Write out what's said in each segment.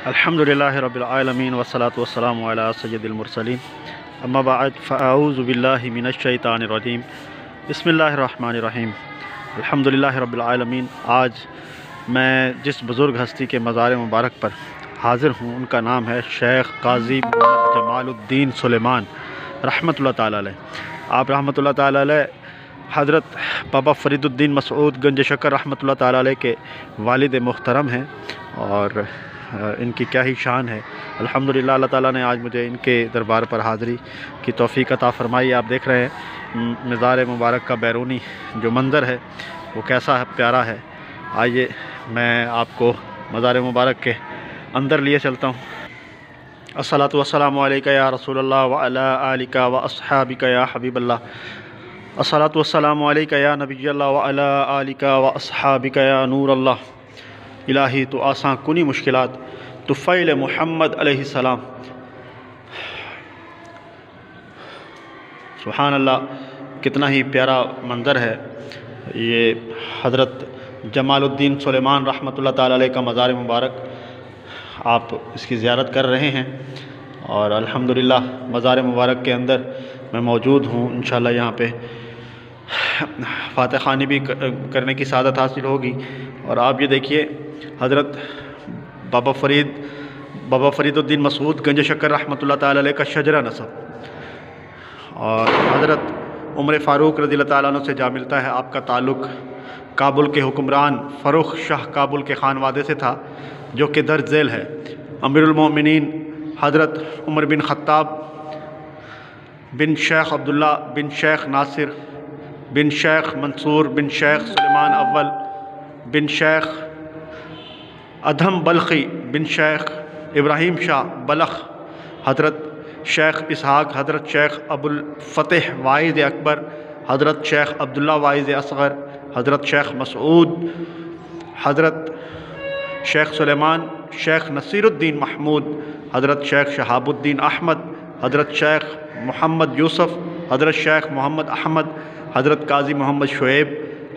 الحمدللہ رب العالمین والصلاة والسلام علی سید المرسلین اما بعد فاعوذ باللہ من الشیطان الرجیم بسم اللہ الرحمن الرحیم الحمدللہ رب العالمین۔ آج میں جس بزرگ ہستی کے مزار مبارک پر حاضر ہوں ان کا نام ہے شیخ قاضی محمد جمال الدین سلیمان رحمۃ اللہ تعالیٰ علیہ۔ آپ رحمۃ اللہ تعالیٰ علیہ حضرت بابا فرید الدین مسعود گنج شکر رحمۃ اللہ تعالیٰ علیہ کے والد محترم ہیں، اور ان کی کیا ہی شان ہے۔ الحمدللہ اللہ تعالیٰ نے آج مجھے ان کے دربار پر حاضری کی توفیق عطا فرمائی۔ آپ دیکھ رہے ہیں مزار مبارک کا بیرونی جو منظر ہے وہ کیسا پیارا ہے۔ آئیے میں آپ کو مزار مبارک کے اندر لیے چلتا ہوں۔ الصلاۃ والسلام علیک یا رسول اللہ وعلی آلک واصحابک یا حبیب اللہ۔ الصلاۃ والسلام علیک یا نبی اللہ وعلی آلک واصحابک یا نور اللہ۔ الہی تو آساں کنی مشکلات تو فیل محمد علیہ السلام۔ سبحان اللہ، کتنا ہی پیارا منظر ہے یہ۔ حضرت جمال الدین سلیمان رحمۃ اللہ تعالیٰ علیہ کا مزار مبارک، آپ اس کی زیارت کر رہے ہیں، اور الحمدللہ مزار مبارک کے اندر میں موجود ہوں۔ انشاءاللہ یہاں پہ فاتح خوانی بھی کرنے کی سعادت حاصل ہوگی۔ اور آپ یہ دیکھیے حضرت بابا فرید الدین مسعود گنج شکر رحمۃ اللہ تعالیٰ علیہ کا شجرہ نسب، اور حضرت عمر فاروق رضی اللہ تعالیٰ عنہ سے جا ملتا ہے۔ آپ کا تعلق کابل کے حکمران فروخ شاہ کابل کے خانوادے سے تھا، جو کہ درج ذیل ہے امیر المومنین حضرت عمر بن خطاب بن شیخ عبداللہ بن شیخ ناصر بن شیخ منصور بن شیخ سلیمان اول بن شیخ ادھم بلخی بن شیخ ابراہیم شاہ بلخ، حضرت شیخ اسحاق، حضرت شیخ ابو الفتح واعظ اکبر، حضرت شیخ عبداللہ واعظ اصغر، حضرت شیخ مسعود، حضرت شیخ سلیمان، شیخ نصیر الدین محمود، حضرت شیخ شہاب الدین احمد، حضرت شیخ محمد یوسف، حضرت شیخ محمد احمد، حضرت قاضی محمد شعیب،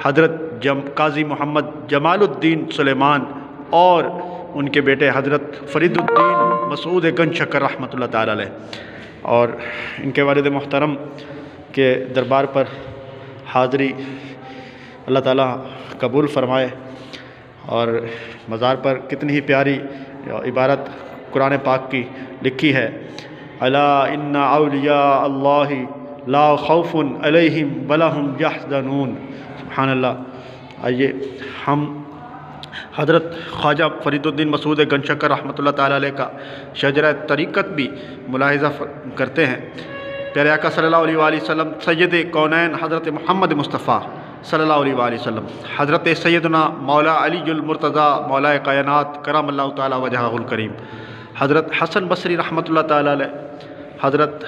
حضرت قاضی محمد جمال الدین سلیمان، اور ان کے بیٹے حضرت فرید الدین مسعود گنج شکر رحمۃ اللہ تعالیٰ علیہ۔ اور ان کے والد محترم کے دربار پر حاضری اللہ تعالیٰ قبول فرمائے۔ اور مزار پر کتنی ہی پیاری عبارت قرآن پاک کی لکھی ہے، الا ان اولیاء اللہ لا خوف علیہم ولا ھم یحزنون۔ سبحان اللہ۔ آئیے ہم حضرت خواجہ فرید الدین مسعود گنج شکر رحمۃ اللہ تعالیٰ علیہ کا شجرہ طریقت بھی ملاحظہ کرتے ہیں۔ پیارے آقا صلی اللہ علیہ وآلہ وسلم سید کونین حضرت محمد مصطفیٰ صلی اللہ علیہ وآلہ وسلم، حضرت سیدنا مولا علی المرتضیٰ مولا کائنات کرم اللہ تعالیٰ وجہہ الکریم، حضرت حسن بصری رحمۃ اللہ تعالیٰ علیہ، حضرت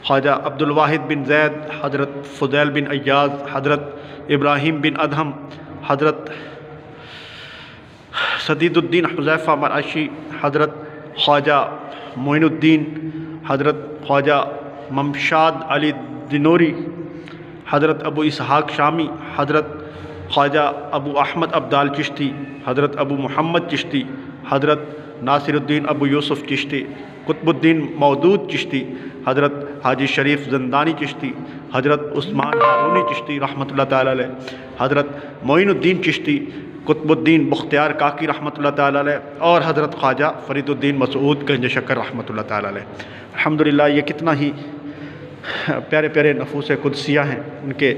خواجہ عبد الواحد بن زید، حضرت فضیل بن ایاز، حضرت ابراہیم بن ادہم، حضرت سدید الدین حذیفہ مرعشی، حضرت خواجہ معین الدین، حضرت خواجہ ممشاد علی دنوری، حضرت ابو اسحاق شامی، حضرت خواجہ ابو احمد عبدال چشتی، حضرت ابو محمد چشتی، حضرت ناصر الدین ابو یوسف چشتی، قطب الدین مودود چشتی، حضرت حاجی شریف زندانی چشتی، حضرت عثمان ہارونی چشتی رحمۃ اللہ تعالیٰ علیہ، حضرت معین الدین چشتی، قطب الدین بختیار کاکی رحمۃ اللہ تعالیٰ علیہ، اور حضرت خواجہ فرید الدین مسعود گنج شکر رحمۃ اللہ تعالیٰ علیہ۔ الحمدللہ یہ کتنا ہی پیارے پیارے نفوس قدسیہ ہیں، ان کے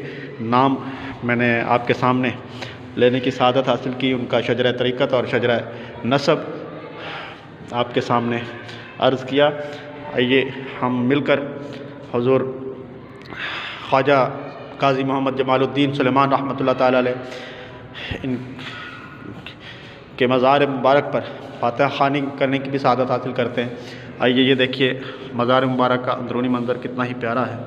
نام میں نے آپ کے سامنے لینے کی سعادت حاصل کی۔ ان کا شجرہ طریقت اور شجرہ نسب آپ کے سامنے عرض کیا۔ آئیے ہم مل کر حضور خواجہ قاضی محمد جمال الدین سلیمان رحمۃ اللہ تعالیٰ علیہ ان کے مزار مبارک پر فاتح خوانی کرنے کی بھی سعادت حاصل کرتے ہیں۔ آئیے یہ دیکھیے مزار مبارک کا اندرونی منظر کتنا ہی پیارا ہے۔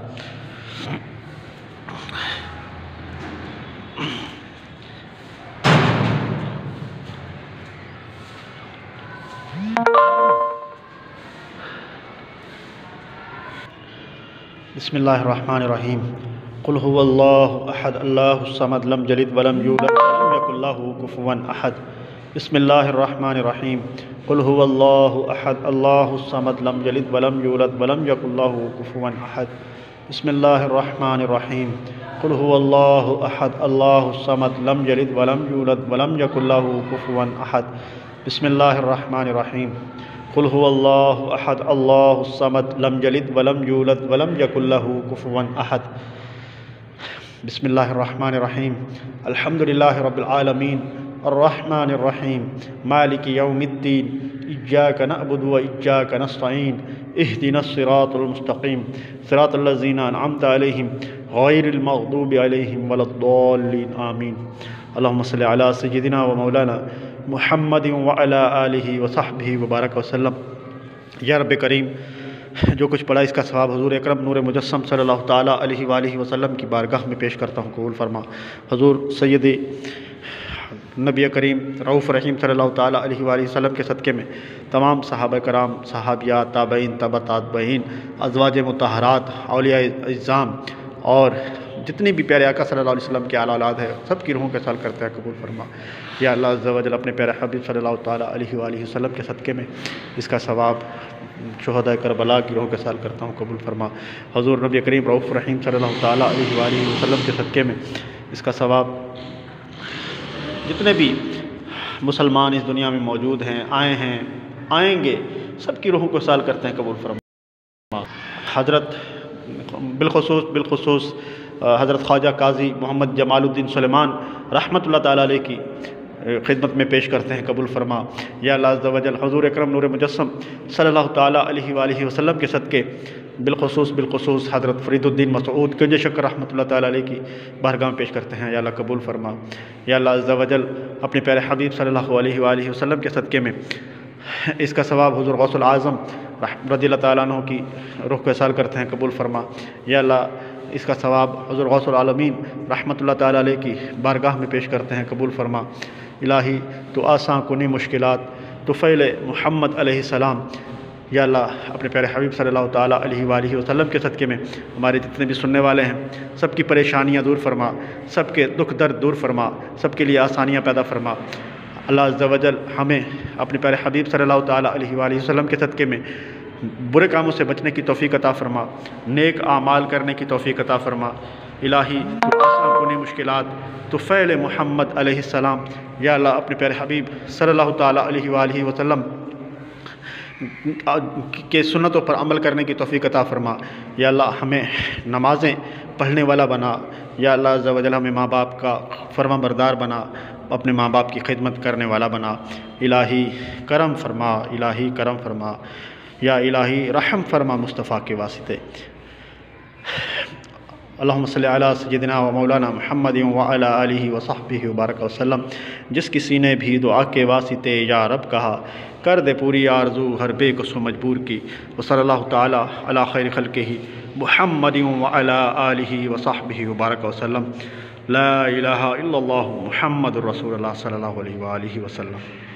بسم اللہ الرحمن الرحیم۔ قل هو اللہ احد اللہ الصمد لم یلد ولم یولد ولم یکن لہ کفوا احد۔ بسم اللہ الرحمن الرحیم۔ قل هو الله أحد الله الصمد لم يلد ولم يولد ولم يكن له كفوا أحد بسم الله الرحمن الرحيم قل هو الله أحد الله الصمد لم يلد ولم يولد ولم يكن له كفوا أحد بسم الله الرحمن الرحيم قل هو الله أحد الله الصمد لم يلد ولم يولد ولم يكن له كفوا أحد بسم الله الرحمن الرحيم الحمد لله رب العالمين الرحمن الرحيم مالك يوم الدين إياك نعبد وإياك نستعين اهدنا الصراط المستقيم صراط الذين أنعمت عليهم غير المغضوب عليهم ولا الضالين آمين اللهم صل على سيدنا ومولانا محمد وعلى آلہ وصحبہ وبارک وسلم۔ یا رب کریم، جو کچھ پڑھا اس کا ثواب حضور اکرم نور مجسم صلی اللہ تعالیٰ علیہ وآلہ وسلم کی بارگاہ میں پیش کرتا ہوں، قبول فرما۔ حضور سید نبی کریم رؤوف رحیم صلی اللہ تعالیٰ علیہ وآلہ وسلم کے صدقے میں تمام صحابہ کرام، صحابیات، تابعین، تبع تابعین، ازواج مطہرات، اولیاء اعظام اور جتنی بھی پیارے آقا صلی اللہ علیہ وسلم کے اعلیٰ اولاد ہے، سب کی روحوں کے سال کرتے ہیں، قبول فرما۔ یا اللہ عز و جل اپنے پیارے حبیب صلی اللہ تعالیٰ علیہ وآلہ وسلم کے صدقے میں اس کا ثواب شہداء کربلا کی روحوں کے سال کرتا ہوں، قبول فرما۔ حضور نبی کریم رؤوف رحیم صلی اللہ تعالیٰ علیہ وآلہ وسلم کے صدقے میں اس کا ثواب جتنے بھی مسلمان اس دنیا میں موجود ہیں، آئے ہیں، آئیں گے، سب کی روحوں کو سال کرتے ہیں، قبول فرما۔ حضرت بالخصوص حضرت خواجہ قاضی محمد جمال الدین سلیمان رحمۃ اللہ تعالیٰ علیہ کی خدمت میں پیش کرتے ہیں، قبول فرما۔ یا اللہ عز و جل حضور اکرم نور مجسم صلی اللہ تعالیٰ علیہ وآلہ وسلم کے صدقے بالخصوص حضرت فرید الدین مسعود گنج شکر رحمۃ اللہ تعالیٰ علیہ کی بارگاہ میں پیش کرتے ہیں، یا اللہ قبول فرما۔ یا اللہ عز و جل اپنے پیارے حبیب صلی اللہ علیہ وآلہ وسلم کے صدقے میں اس کا ثواب حضور غوث العظم رضی اللہ تعالیٰ عنہ کی روح کو اصال کرتے ہیں، قبول فرما۔ یا اللہ اس کا ثواب حضور غوث العالمین رحمۃ اللہ تعالیٰ علیہ کی بارگاہ میں پیش کرتے ہیں، قبول فرما۔ الہی تو آساں کنی مشکلات تو فعل محمد علیہ السلام۔ یا اللہ اپنے پیارے حبیب صلی اللہ تعالیٰ علیہ وآلہ وسلم کے صدقے میں ہمارے جتنے بھی سننے والے ہیں سب کی پریشانیاں دور فرما، سب کے دکھ درد دور فرما، سب کے لیے آسانیاں پیدا فرما۔ اللہ عز و جل ہمیں اپنے پیارے حبیب صلی اللہ تعالیٰ علیہ وآلہ وسلم کے صدقے میں برے کاموں سے بچنے کی توفیق عطا فرما، نیک اعمال کرنے کی توفیق عطا فرما۔ الہی تو آسان کنی مشکلات تو فعل محمد علیہ السلام۔ یا اللہ اپنے پیارے حبیب صلی اللہ تعالیٰ علیہ وآلہ وسلم کے سنتوں پر عمل کرنے کی توفیق عطا فرما۔ یا اللہ ہمیں نمازیں پڑھنے والا بنا۔ یا اللہ عز و جل ہمیں ماں باپ کا فرما بردار بنا، اپنے ماں باپ کی خدمت کرنے والا بنا۔ الہی کرم فرما، الہی کرم فرما، یا الہی رحم فرما مصطفیٰ کے واسطے۔ اللہم صلی علی سیدنا و مولانا محمد وعلی آلہ وصحبہ وبارک وسلم۔ جس کسی نے بھی دعا کے واسطے یا رب کہا، کر دے پوری آرزو ہر بے کس و مجبور کی۔ وصلی اللہ تعالی علی خیر خلقہ محمد وعلی آلہ وصحبہ وبارک وسلم۔ لا الہ الا اللہ محمد رسول اللہ صلی اللہ علیہ وآلہ وسلم۔